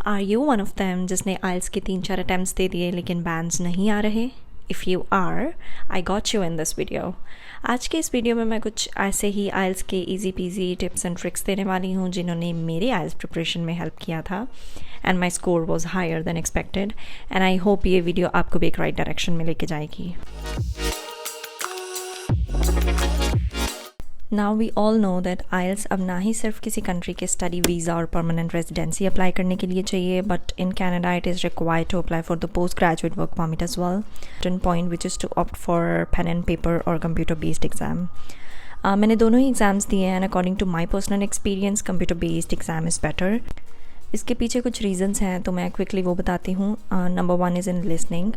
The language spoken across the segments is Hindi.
Are you one of them जिसने आइल्स के 3-4 अटैम्प्ट्स दे दिए लेकिन बैंड्स नहीं आ रहे? If you are, I got you in this video. आज के इस वीडियो में मैं कुछ ऐसे ही आइल्स के easy PG tips and tricks देने वाली हूँ जिन्होंने मेरे आइल्स प्रिपरेशन में हेल्प किया था and my score was higher than expected and I hope ये वीडियो आपको भी एक राइट डायरेक्शन में लेके जाएगी। Now we all know that IELTS अब ना ही सिर्फ किसी कंट्री के स्टडी वीज़ा और परमानेंट रेजिडेंसी अप्लाई करने के लिए चाहिए, but in Canada it is required to apply for the post graduate work permit as well, one point which is to opt for pen and paper और कंप्यूटर बेस्ड एग्ज़ाम। मैंने दोनों ही एग्ज़ाम्स दिए हैं and according to my personal experience computer based exam is better. इसके पीछे कुछ रीज़न्स हैं तो मैं क्विकली वो बताती हूँ। Number 1 is in listening.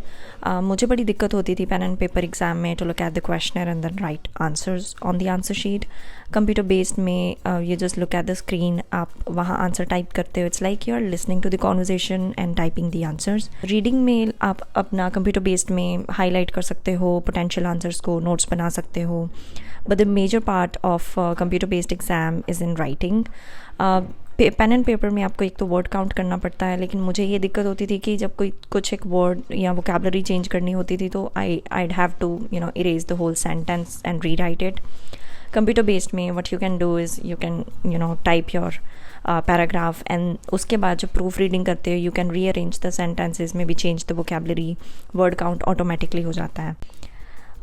मुझे बड़ी दिक्कत होती थी पेन एंड पेपर एग्ज़ाम में to look at the questionnaire and then write answers on the answer sheet. Computer based में you just look at the screen, आप वहाँ आंसर टाइप करते हो, it's like you are listening to the conversation and typing the answers. Reading में आप अपना कंप्यूटर बेस्ड में हाईलाइट कर सकते हो पोटेंशियल आंसर्स को, नोट्स बना सकते हो, but the major part of computer based exam is in writing. Pen and paper में आपको एक तो वर्ड काउंट करना पड़ता है, लेकिन मुझे ये दिक्कत होती थी कि जब कोई कुछ एक वर्ड या वोकैबुलरी चेंज करनी होती थी तो I'd have to erase the whole sentence and rewrite it. Computer based में what you can do is you can type your paragraph and उसके बाद जब प्रूफ रीडिंग करते हो you can rearrange the sentences, maybe change the vocabulary, word count automatically हो जाता है।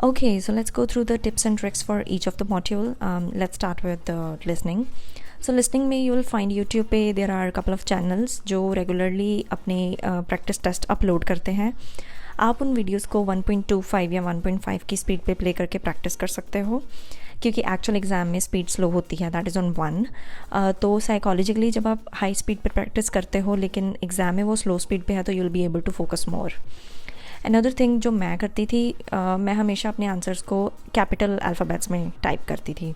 Okay, so let's go through the tips and tricks for each of the module. Let's start with the listening. So listening में यू विल फाइंड यूट्यूब पे there are couple of channels जो रेगुलरली अपने प्रैक्टिस टेस्ट अपलोड करते हैं। आप उन वीडियोस को 1.25 या 1.5 की स्पीड पे प्ले करके प्रैक्टिस कर सकते हो, क्योंकि एक्चुअल एग्ज़ाम में स्पीड स्लो होती है, दैट इज़ ऑन 1। तो साइकोलॉजिकली जब आप हाई स्पीड पे प्रैक्टिस करते हो लेकिन एग्ज़ाम में वो स्लो स्पीड पे है तो you will be able to focus more. Another thing जो मैं करती थी, मैं हमेशा अपने आंसर्स को कैपिटल अल्फ़ाबेट्स में टाइप करती थी।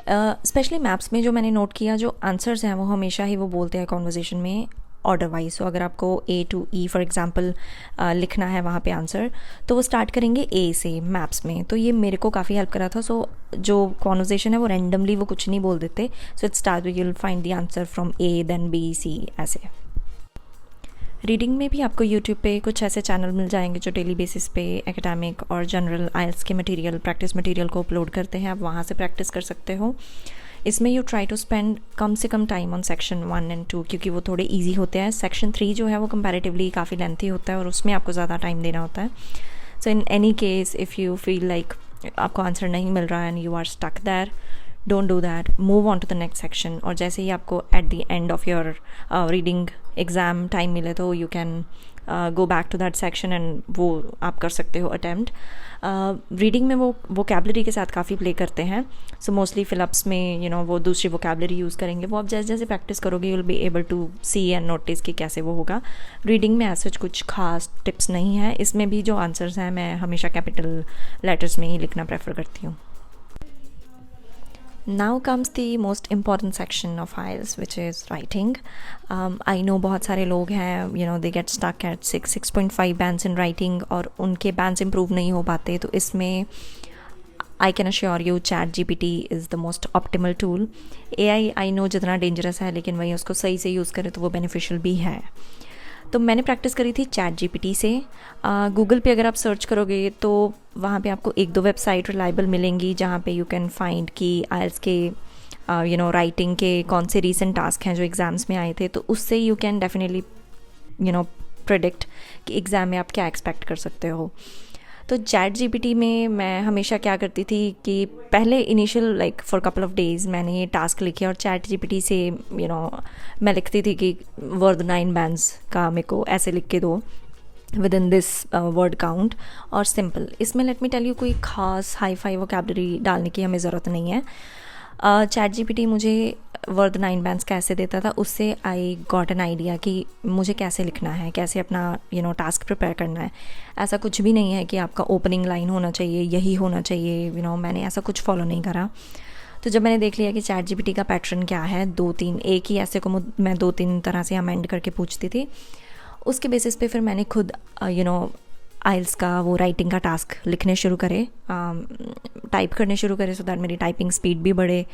स्पेशली मैप्स में जो मैंने नोट किया, जो आंसर्स हैं वो हमेशा ही वो बोलते हैं कॉन्वर्जेशन में ऑर्डर वाइज। सो अगर आपको A to E for example लिखना है वहाँ पे आंसर, तो वो स्टार्ट करेंगे A से मैप्स में। तो ये मेरे को काफ़ी हेल्प करा था। सो जो कॉन्वर्जेशन है वो रैंडमली वो कुछ नहीं बोल देते। So it start with you will find the answer from A then B C ऐसे। रीडिंग में भी आपको यूट्यूब पे कुछ ऐसे चैनल मिल जाएंगे जो डेली बेसिस पे एकेडमिक और जनरल आइल्स के मटेरियल, प्रैक्टिस मटेरियल को अपलोड करते हैं। आप वहाँ से प्रैक्टिस कर सकते हो। इसमें यू ट्राई टू स्पेंड कम से कम टाइम ऑन सेक्शन 1 एंड 2 क्योंकि वो थोड़े इजी होते हैं। सेक्शन 3 जो है वो कंपैरेटिवली काफ़ी लेंथी होता है और उसमें आपको ज़्यादा टाइम देना होता है। So in any case if you feel like आपको आंसर नहीं मिल रहा है and you are stuck there, don't do that, move on to the next section. और जैसे ही आपको at the end of your reading exam time मिले तो you can go back to that section and वो आप कर सकते हो अटैम्प्ट। रीडिंग में वो वोकैबुलरी के साथ काफ़ी प्ले करते हैं। सो मोस्टली फिलअप्स में वो दूसरी वोकैबुलरी यूज़ करेंगे। वो आप जैसे जैसे प्रैक्टिस करोगे you will be able to see and notice कि कैसे वो होगा। रीडिंग में ऐसा कुछ खास टिप्स नहीं है। इसमें भी जो आंसर्स हैं मैं हमेशा कैपिटल लेटर्स में ही लिखना प्रेफर करती हूँ। Now comes the most important section of IELTS, which is writing. I know बहुत सारे लोग हैं they get stuck at 6.5 bands in writing और उनके bands improve नहीं हो पाते। तो इसमें I can assure you ChatGPT is the most optimal tool. AI I know जितना dangerous है लेकिन वही उसको सही से यूज़ करें तो वो beneficial भी है। तो मैंने प्रैक्टिस करी थी ChatGPT से। गूगल पे अगर आप सर्च करोगे तो वहाँ पे आपको 1-2 वेबसाइट रिलायबल मिलेंगी जहाँ पे यू कैन फाइंड कि आइल्स के राइटिंग के कौन से रीसेंट टास्क हैं जो एग्ज़ाम्स में आए थे। तो उससे यू कैन डेफिनेटली प्रेडिक्ट कि एग्ज़ाम में आप क्या एक्सपेक्ट कर सकते हो। तो ChatGPT में मैं हमेशा क्या करती थी कि पहले initial like for couple of days मैंने ये टास्क लिखे और ChatGPT से मैं लिखती थी कि वर्ड 9 बैंड्स का मेरे को ऐसे लिख के दो with in this word count और सिंपल। इसमें लेट मी टेल यू कोई ख़ास हाई फाई वोकैबुलरी डालने की हमें ज़रूरत नहीं है। ChatGPT मुझे वर्ड 9 बैंड्स कैसे देता था, उससे आई गॉट एन आइडिया कि मुझे कैसे लिखना है, कैसे अपना टास्क प्रिपेयर करना है। ऐसा कुछ भी नहीं है कि आपका ओपनिंग लाइन होना चाहिए, यही होना चाहिए, मैंने ऐसा कुछ फॉलो नहीं करा। तो जब मैंने देख लिया कि ChatGPT का पैटर्न क्या है, 2-3 एक ही ऐसे को मैं 2-3 तरह से अमेंड करके पूछती थी, उसके बेसिस पे फिर मैंने खुद आइल्स का वो राइटिंग का टास्क लिखने शुरू करे, टाइप करने शुरू करे, सो दैट मेरी टाइपिंग स्पीड भी बढ़े,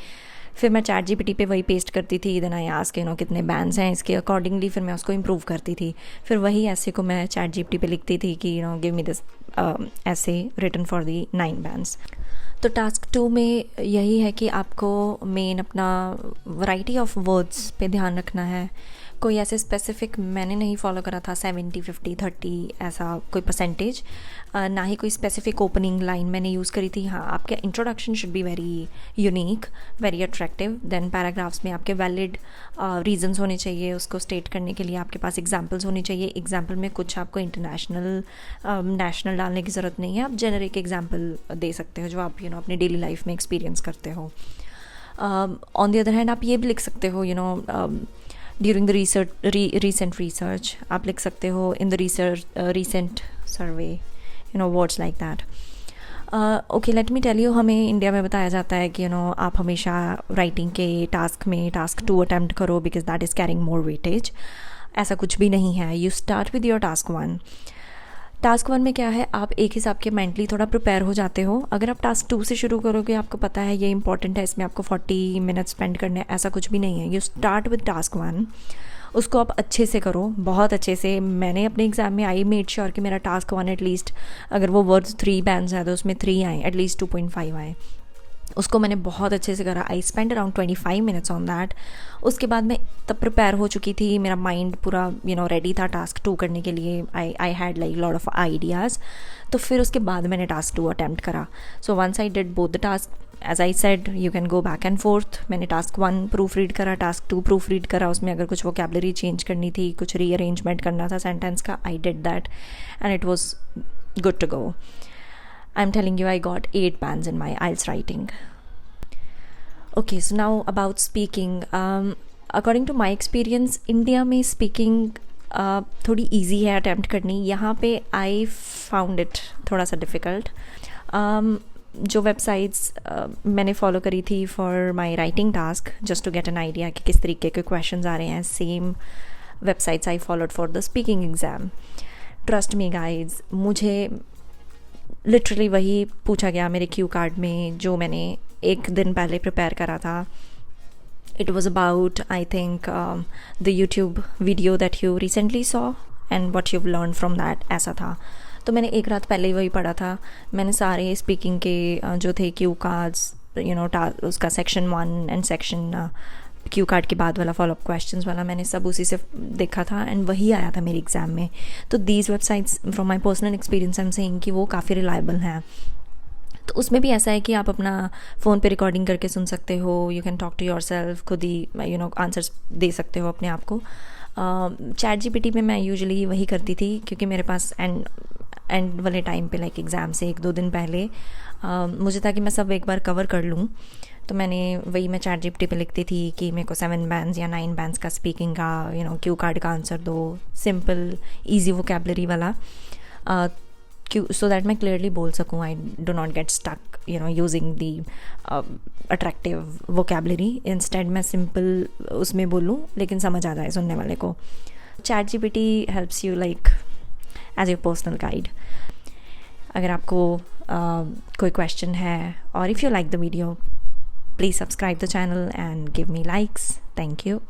फिर मैं चैट जीपीटी पे वही पेस्ट करती थी, देन आई आस्क कितने बैंड्स हैं, इसके अकॉर्डिंगली फिर मैं उसको इम्प्रूव करती थी। फिर वही ऐसे को मैं चैट जीपीटी पे लिखती थी कि गिव मी दिस ऐसे रिटन फॉर दी 9 बैंड्स। तो टास्क 2 में यही है कि आपको मेन अपना वैरायटी ऑफ वर्ड्स पे ध्यान रखना है। कोई ऐसे स्पेसिफिक मैंने नहीं फॉलो करा था 70 50 30 ऐसा कोई परसेंटेज, ना ही कोई स्पेसिफिक ओपनिंग लाइन मैंने यूज़ करी थी। हाँ, आपके introduction should be very unique, very attractive. Then paragraphs में आपके वैलिड रीजंस होने चाहिए, उसको स्टेट करने के लिए आपके पास एग्जांपल्स होनी चाहिए। एग्जांपल में कुछ आपको इंटरनेशनल नेशनल डालने की ज़रूरत नहीं है, आप जेनरिक एग्जांपल दे सकते हो जो आप अपनी डेली लाइफ में एक्सपीरियंस करते हो। ऑन द अदर हैंड आप ये भी लिख सकते हो ड्यूरिंग द रिसेंट रिसर्च, आप लिख सकते हो in the recent survey, words like that. Okay, let me tell you, हमें इंडिया में बताया जाता है कि आप हमेशा राइटिंग के टास्क में टास्क 2 अटैम्प्ट करो because that is carrying more weightage. ऐसा कुछ भी नहीं है। You start with your task 1। Task 1 में क्या है, आप एक हिसाब के मेंटली थोड़ा प्रिपेयर हो जाते हो। अगर आप टास्क 2 से शुरू करोगे, आपको पता है ये इंपॉर्टेंट है, इसमें आपको 40 मिनट्स स्पेंड करने, ऐसा कुछ भी नहीं है। यू स्टार्ट विद टास्क 1, उसको आप अच्छे से करो, बहुत अच्छे से। मैंने अपने एग्ज़ाम में आई मेड श्योर कि मेरा टास्क 1 एटलीस्ट, अगर वो वर्ड्स 3 बैंड्स हैं तो उसमें 3 आए, एटलीस्ट 2.5 आए। उसको मैंने बहुत अच्छे से करा। I spend around 25 minutes on that. उसके बाद मैं तब प्रिपेयर हो चुकी थी, मेरा माइंड पूरा रेडी था टास्क 2 करने के लिए। I had like lot of ideas. तो फिर उसके बाद मैंने टास्क 2 अटैम्प्ट करा। So once I did both the task, as I said you can go back and forth. मैंने टास्क 1 प्रूफ रीड करा, टास्क 2 प्रूफ रीड करा। उसमें अगर कुछ वोकैबुलरी चेंज करनी थी, कुछ रीअरेंजमेंट करना था सेंटेंस का, I did that and it was good to go. I'm telling you, I got 8 bands in my IELTS writing. Okay, so now about speaking. According to my experience, India में speaking थोड़ी easy है attempt करनी। यहाँ पे I found it थोड़ा सा difficult. जो वेबसाइट्स मैंने फॉलो करी थी for my writing task, just to get an idea कि किस तरीके के questions आ रहे हैं, same websites I followed for the speaking exam. Trust me guys, मुझे लिटरली वही पूछा गया मेरे क्यू कार्ड में जो मैंने एक दिन पहले प्रिपेयर करा था। It was about I think the YouTube video that you recently saw and what you learn from that, ऐसा था। तो मैंने एक रात पहले ही वही पढ़ा था। मैंने सारे स्पीकिंग के जो थे क्यू कार्ड्स, उसका section 1 and section Q card के बाद वाला फॉलोअप क्वेश्चंस वाला, मैंने सब उसी से देखा था एंड वही आया था मेरे एग्ज़ाम में। तो these websites from my personal experience I am saying कि वो काफ़ी रिलायबल हैं। तो उसमें भी ऐसा है कि आप अपना फ़ोन पे रिकॉर्डिंग करके सुन सकते हो, you can talk to your सेल्फ, खुद ही आंसर्स दे सकते हो अपने आप को। चैट जीपीटी में मैं यूजुअली वही करती थी क्योंकि मेरे पास एंड वाले टाइम पे लाइक एग्ज़ाम से 1-2 दिन पहले मुझे था कि मैं सब एक बार कवर कर लूँ। तो मैं चैट जीपीटी पे लिखती थी कि मेरे को 7 बैंड्स या 9 बैंड्स का स्पीकिंग का क्यू कार्ड का आंसर दो, सिंपल ईजी वोकैबुलरी वाला, सो दैट मैं क्लियरली बोल सकूँ। I do not get stuck using the attractive vocabulary. Instead मैं सिंपल उसमें बोलूँ लेकिन समझ आ जाए सुनने वाले को। Chat GPT helps you like as your personal guide. अगर आपको कोई क्वेश्चन है और if you like the video, please subscribe the channel and give me likes. Thank you.